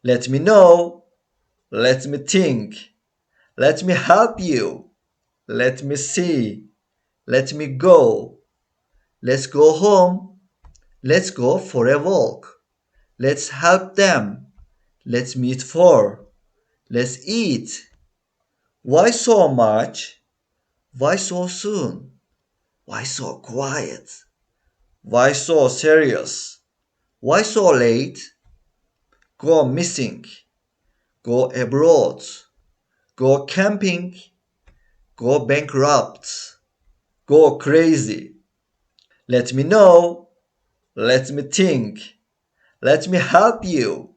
Let me know. Let me think. Let me help you. Let me see. Let me go. Let's go home. Let's go for a walk. Let's help them. Let's meet for. Let's eat. Why so much? Why so soon? Why so quiet? Why so serious? Why so late? Go missing. Go abroad. Go camping. Go bankrupt. Go crazy. Let me know. Let me think. Let me help you.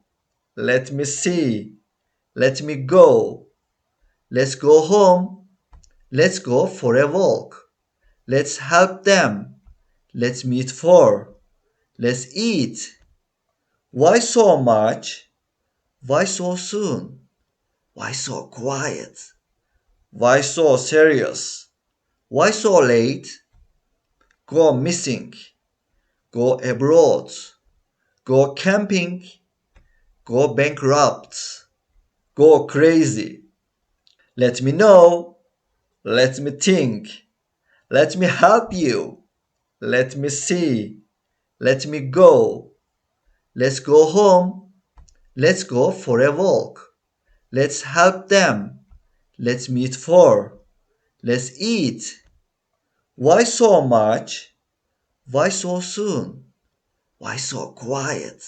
Let me see. Let me go. Let's go home. Let's go for a walk. Let's help them. Let's meet for. Let's eat. Why so much? Why so soon? Why so quiet? Why so serious? Why so late? Go missing. Go abroad. Go camping. Go bankrupt. Go crazy. Let me know. Let me think. Let me help you. Let me see. Let me go. Let's go home. Let's go for a walk. Let's help them. Let's meet for. Let's eat. Why so much? Why so soon? Why so quiet?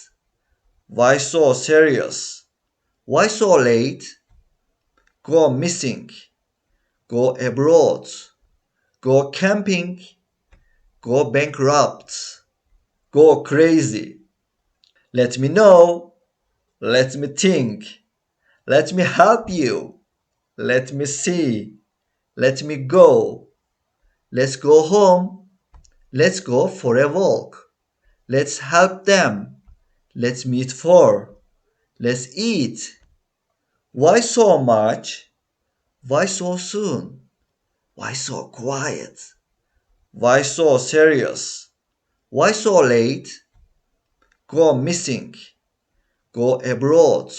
Why so serious? Why so late? Go missing. Go abroad. Go camping. Go bankrupt. Go crazy. Let me know. Let me think. Let me help you. Let me see. Let me go. Let's go home. Let's go for a walk. Let's help them. Let's meet for. Let's eat. Why so much? Why so soon? Why so quiet? Why so serious? Why so late? Go missing. Go abroad.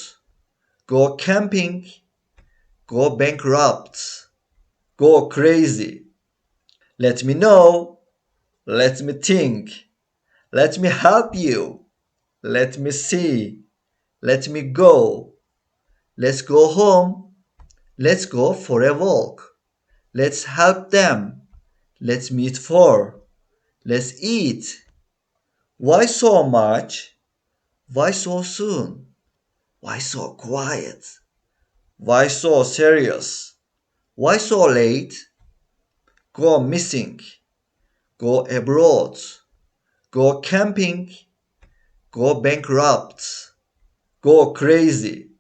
Go camping. Go bankrupt. Go crazy. Let me know. Let me think. Let me help you. Let me see. Let me go. Let's go home. Let's go for a walk. Let's help them. Let's meet for. Let's eat. Why so much? Why so soon? Why so quiet? Why so serious? Why so late? Go missing. Go abroad. Go camping. Go bankrupt. Go crazy.